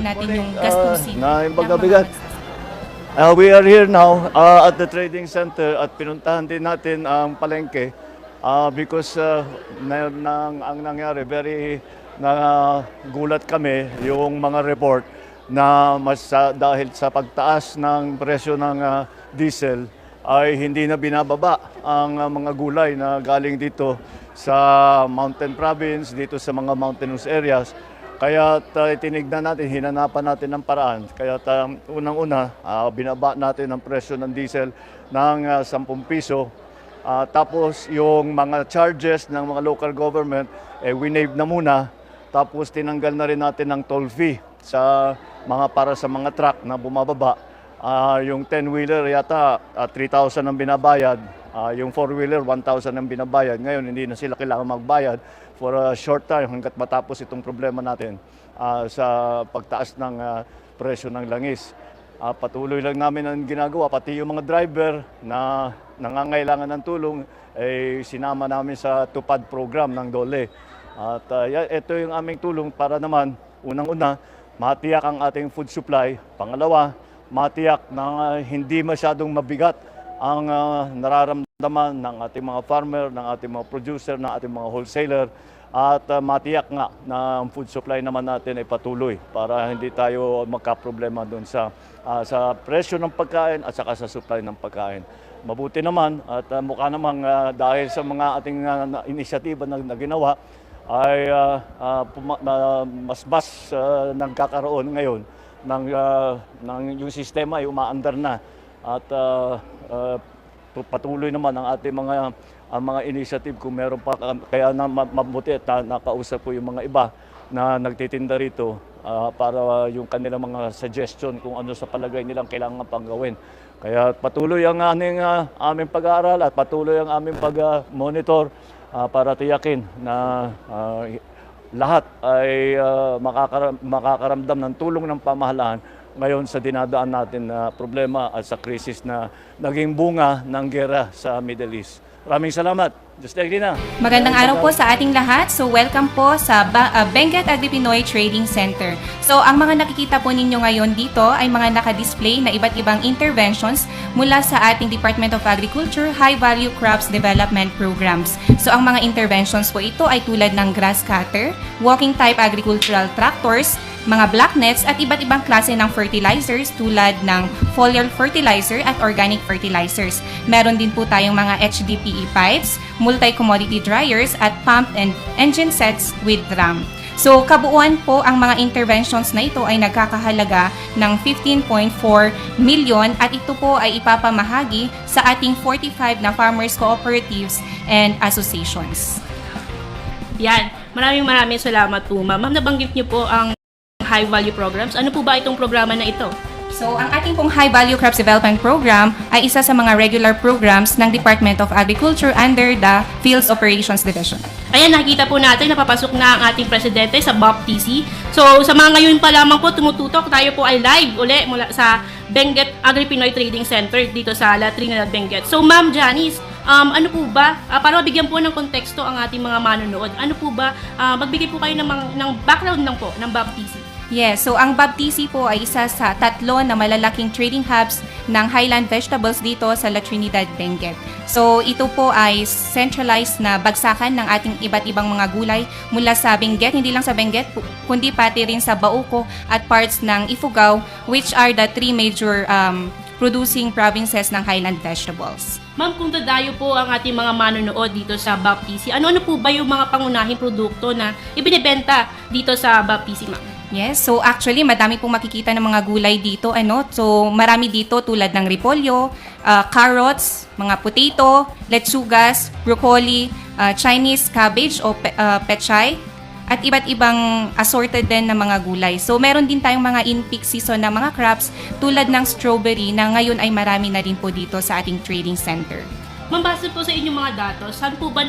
natin yung gastusin na ng yung mga bigat. We are here now at the trading center at pinuntahan din natin ang palengke because ang nangyari, very gulat kami yung mga report na dahil sa pagtaas ng presyo ng diesel ay hindi na binababa ang mga gulay na galing dito sa mountain province, dito sa mga mountainous areas. Kaya tinignan natin, hinanapan natin ng paraan. Kaya unang-una, binaba natin ang presyo ng diesel ng 10 piso. Tapos yung mga charges ng mga local government, winave na muna. Tapos tinanggal na rin natin ng toll fee para sa mga truck na bumababa. Yung 10-wheeler yata 3,000 ang binabayad. Yung 4-wheeler 1,000 ang binabayad. Ngayon hindi na sila kailangan magbayad for a short time hanggat matapos itong problema natin sa pagtaas ng presyo ng langis. Patuloy lang namin ang ginagawa, pati yung mga driver na nangangailangan ng tulong, sinama namin sa tupad program ng DOLE. At ito yung aming tulong para naman, unang-una, matiyak ang ating food supply. Pangalawa, matiyak na hindi masyadong mabigat ang nararamdaman ng ating mga farmer, ng ating mga producer, ng ating mga wholesaler. At matiyak nga na ang food supply naman natin ay patuloy para hindi tayo magkaproblema doon sa presyo ng pagkain at saka sa supply ng pagkain. Mabuti naman at mukha namang dahil sa mga ating inisyatiba na ginawa ay mas nagkakaroon ngayon ng yung sistema ay umaandar na at patuloy naman ang ating mga initiative kung meron pa. Kaya mabuti at nakausap ko yung mga iba na nagtitinda rito para yung kanilang mga suggestion kung ano sa palagay nilang kailangan pang gawin. Kaya patuloy ang aming pag-aaral at patuloy ang aming pag-monitor para tiyakin na lahat ay makakaramdam ng tulong ng pamahalaan ngayon sa dinadaan natin na problema at sa krisis na naging bunga ng gera sa Middle East. Maraming salamat. Just like Dina. Magandang araw po sa ating lahat. So welcome po sa Benguet Agri-Pinoy Trading Center. So ang mga nakikita po ninyo ngayon dito ay mga naka-display na iba't ibang interventions mula sa ating Department of Agriculture High Value Crops Development Programs. So ang mga interventions po ito ay tulad ng grass cutter, walking type agricultural tractors, mga black nets at iba't ibang klase ng fertilizers tulad ng foliar fertilizer at organic fertilizers. Meron din po tayong mga HDPE pipes, multi-commodity dryers at pump and engine sets with drum. So kabuuan po ang mga interventions na ito ay nagkakahalaga ng 15.4 million at ito po ay ipapamahagi sa ating 45 na farmers cooperatives and associations. Yan, maraming salamat po ma'am. Ma'am, nabanggit niyo po ang high value programs. Ano po ba itong programa na ito? So, ang ating pong High Value Crops Development Program ay isa sa mga regular programs ng Department of Agriculture under the Fields Operations Division. Ayan, nakikita po natin, napapasok na ang ating presidente sa BOPTC. So, sa mga ngayon pa lamang po tumututok, tayo po ay live uli mula sa Benguet Agri-Pinoy Trading Center dito sa La Trinidad, Benguet. So, Ma'am Janice, ano po ba, para mabigyan po ng konteksto ang ating mga manonood, ano po ba, magbigay po kayo ng background lang po ng BOPTC? Yes, so ang BOPTC po ay isa sa 3 na malalaking trading hubs ng highland vegetables dito sa La Trinidad, Benguet. So ito po ay centralized na bagsakan ng ating iba't ibang mga gulay mula sa Benguet, hindi lang sa Benguet, kundi pati rin sa Bauco at parts ng Ifugao, which are the 3 major producing provinces ng highland vegetables. Ma'am, kung dadayo po ang ating mga manonood dito sa BOPTC, ano po ba yung mga pangunahing produkto na ibinebenta dito sa BOPTC, ma'am? Yes, so actually madami pong makikita ng mga gulay dito, So marami dito tulad ng repolyo, carrots, mga potato, letsugas, broccoli, Chinese cabbage o pechay, at iba't ibang assorted din na mga gulay. So meron din tayong mga in-peak season na mga crops tulad ng strawberry na ngayon ay marami na rin po dito sa ating trading center. Ma'am, base po sa inyong mga datos, saan po ba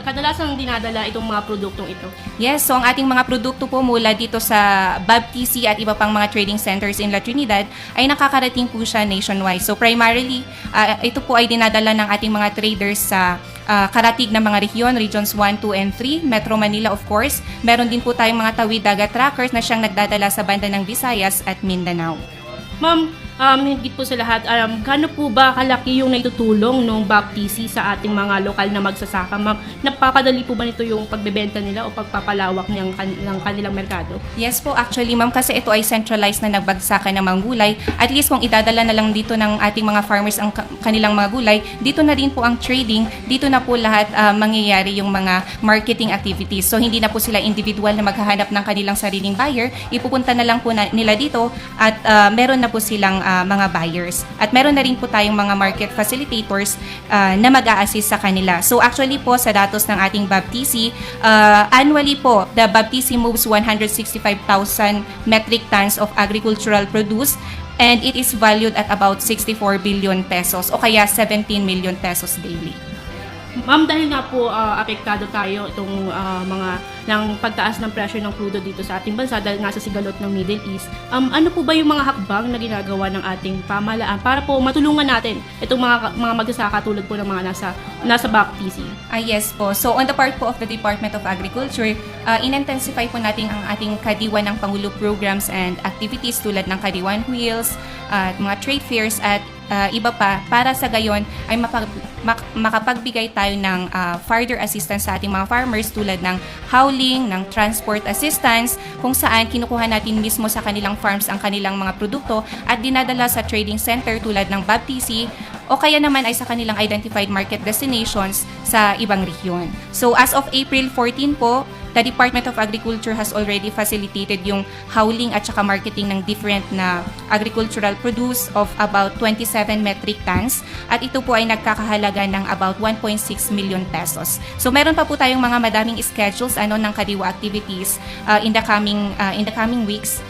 kadalasang dinadala itong mga produktong ito? Yes, so ang ating mga produkto po mula dito sa BABTC at iba pang mga trading centers in La Trinidad ay nakakarating po siya nationwide. So primarily, ito po ay dinadala ng ating mga traders sa karatig ng mga regions 1, 2, and 3, Metro Manila of course. Meron din po tayong mga tawid dagat trackers na siyang nagdadala sa banda ng Visayas at Mindanao. Ma'am, higit po sa lahat, gaano po ba kalaki yung naitutulong ng BABTC sa ating mga lokal na magsasaka? Ma'am, napapadali po ba nito yung pagbebenta nila o pagpapalawak ng kanilang merkado? Yes po, actually ma'am, kasi ito ay centralized na nagbagsakan ng mga gulay. At least kung idadala na lang dito ng ating mga farmers ang kanilang mga gulay, dito na rin po ang trading, dito na po lahat mangyayari yung mga marketing activities. So hindi na po sila individual na maghahanap ng kanilang sariling buyer, ipupunta na lang po nila dito at meron na po silang mga buyers. At meron na rin po tayong mga market facilitators na mag-a-assist sa kanila. So actually po sa datos ng ating BABTC, annually po, the BABTC moves 165,000 metric tons of agricultural produce and it is valued at about 64 billion pesos o kaya 17 million pesos daily. Ma'am, dahil nga po apektado tayo itong mga ng pagtaas ng presyo ng crudo dito sa ating bansa dahil nga sa sigalot ng Middle East, ano po ba yung mga hakbang na ginagawa ng ating pamahalaan para po matulungan natin itong mga magsasaka tulad po ng mga nasa BABTC? Yes po. So on the part po of the Department of Agriculture, in-intensify po natin ang ating Kadiwa ng Pangulo programs and activities tulad ng Kadiwan Wheels, at mga trade fairs at iba pa para sa gayon ay makapagbigay tayo ng further assistance sa ating mga farmers tulad ng howling, ng transport assistance kung saan kinukuha natin mismo sa kanilang farms ang kanilang mga produkto at dinadala sa trading center tulad ng BABTC o kaya naman ay sa kanilang identified market destinations sa ibang rehiyon. So as of April 14 po, the Department of Agriculture has already facilitated yung howling at saka marketing ng different na agricultural produce of about 27 metric tons at ito po ay nagkakahalaga ng about 1.6 million pesos. So meron pa po tayong mga madaming schedules ng Kadiwa activities in the coming weeks.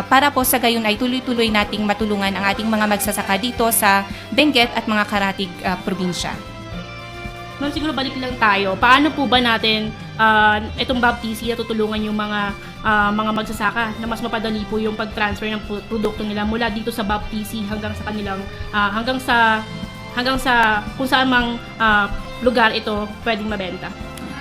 Para po sa gayon ay tuloy-tuloy nating matulungan ang ating mga magsasaka dito sa Benguet at mga karatig probinsya. Ma'am, siguro balik lang tayo. Paano po ba natin itong BABTC tutulungan yung mga magsasaka na mas mapadali po yung pag-transfer ng produkto nila mula dito sa BABTC hanggang sa kanilang hanggang sa kung saan mang lugar ito pwedeng mabenta?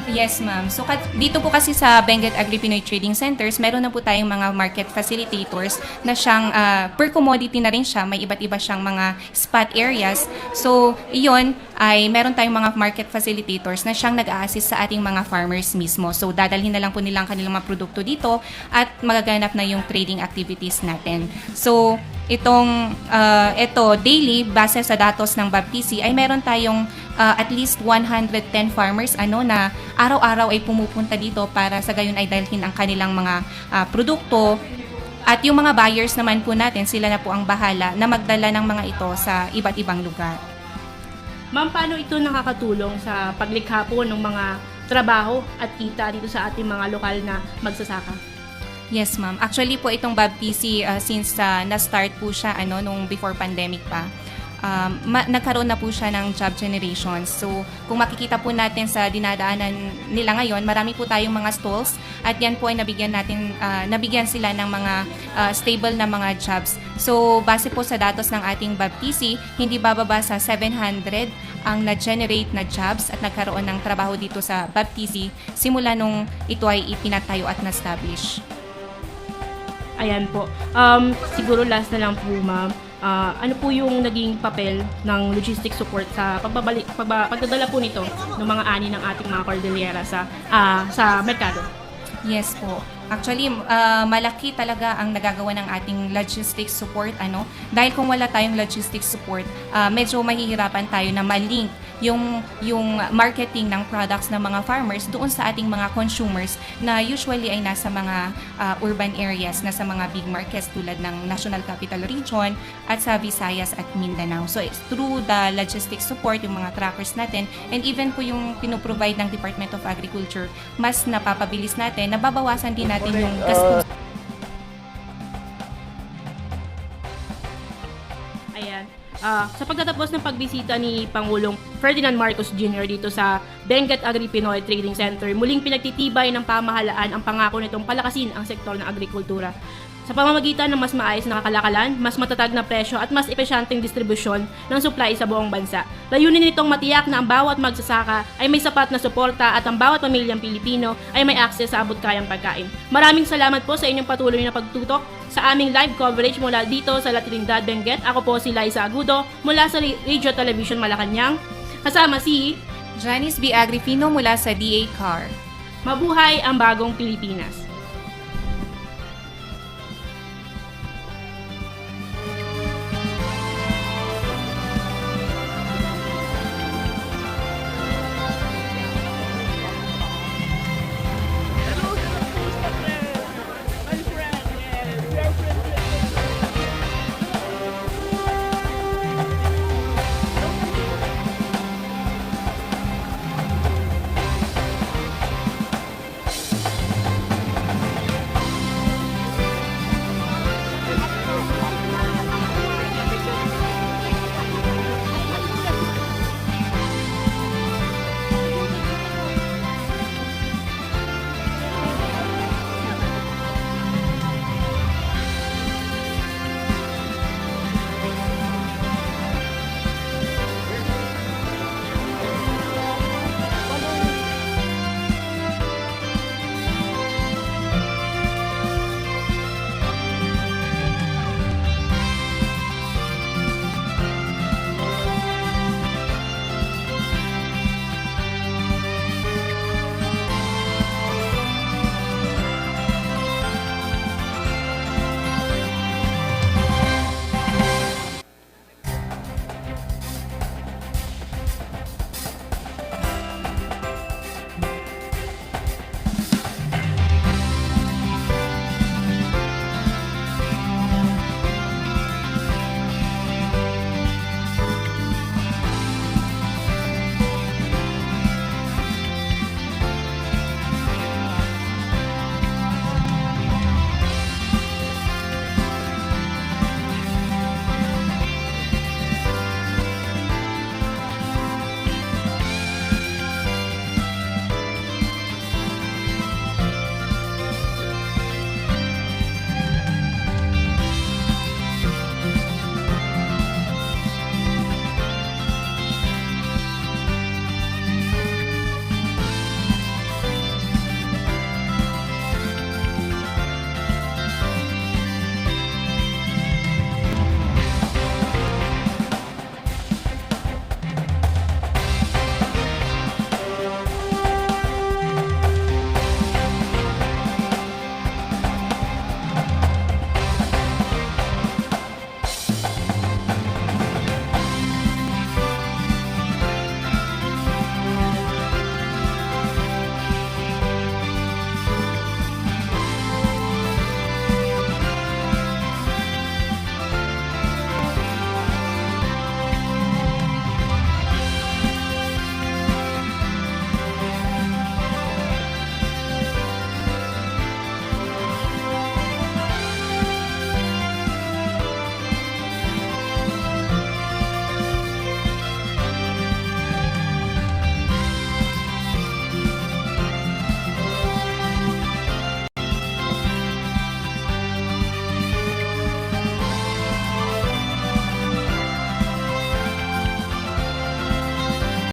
Yes, ma'am. So dito po kasi sa Benguet Agri-Pinoy Trading Centers, meron na po tayong mga market facilitators na siyang per commodity na rin siya. May iba't iba siyang mga spot areas. So iyon ay meron tayong mga market facilitators na siyang nag-a-assist sa ating mga farmers mismo. So dadalhin na lang po nilang kanilang mga produkto dito at magaganap na yung trading activities natin. So ito daily base sa datos ng BABTC ay meron tayong at least 110 farmers na araw-araw ay pumupunta dito para sa gayon ay dalhin ang kanilang mga produkto at yung mga buyers naman po natin sila na po ang bahala na magdala ng mga ito sa iba't ibang lugar. Ma'am, paano ito nakakatulong sa paglikha po ng mga trabaho at kita dito sa ating mga lokal na magsasaka? Yes, ma'am. Actually po itong BABTC since na-start po siya nung before pandemic pa. Nagkaroon na po siya ng job generation. So, kung makikita po natin sa dinadaanan nila ngayon, marami po tayong mga stalls at yan po ay nabigyan sila ng mga stable na mga jobs. So, base po sa datos ng ating BABTC, hindi bababa sa 700 ang na-generate na jobs at nagkaroon ng trabaho dito sa BABTC simula nung ito ay itinatayo at na-establish. Ayan po. Siguro last na lang po, ma'am. Ano po yung naging papel ng logistic support sa pagdadala po nito ng mga ani ng ating mga Cordillera sa merkado? Yes po. Actually, malaki talaga ang nagagawa ng ating logistics support. Dahil kung wala tayong logistics support, medyo mahihirapan tayo na malink yung marketing ng products ng mga farmers doon sa ating mga consumers na usually ay nasa mga urban areas, nasa mga big markets tulad ng National Capital Region at sa Visayas at Mindanao. So, through the logistics support, yung mga trackers natin, and even po yung pinoprovide ng Department of Agriculture, mas napapabilis natin, nababawasan din natin yung gastos. Ayan. Sa pagtatapos ng pagbisita ni Pangulong Ferdinand Marcos Jr. dito sa Benguet Agri-Pinoy Trading Center, muling pinagtitibay ng pamahalaan ang pangako nitong palakasin ang sektor ng agrikultura. Sa pamamagitan ng mas maayos na kakalakalan, mas matatag na presyo at mas epesyanteng distribusyon ng supply sa buong bansa. Layunin nitong matiyak na ang bawat magsasaka ay may sapat na suporta at ang bawat pamilyang Pilipino ay may access sa abot-kayang pagkain. Maraming salamat po sa inyong patuloy na pagtutok sa aming live coverage mula dito sa La Trinidad, Benguet. Ako po si Liza Agudo mula sa Radio Television Malacanang. Kasama si Janice B. Agripino mula sa DA CAR. Mabuhay ang bagong Pilipinas.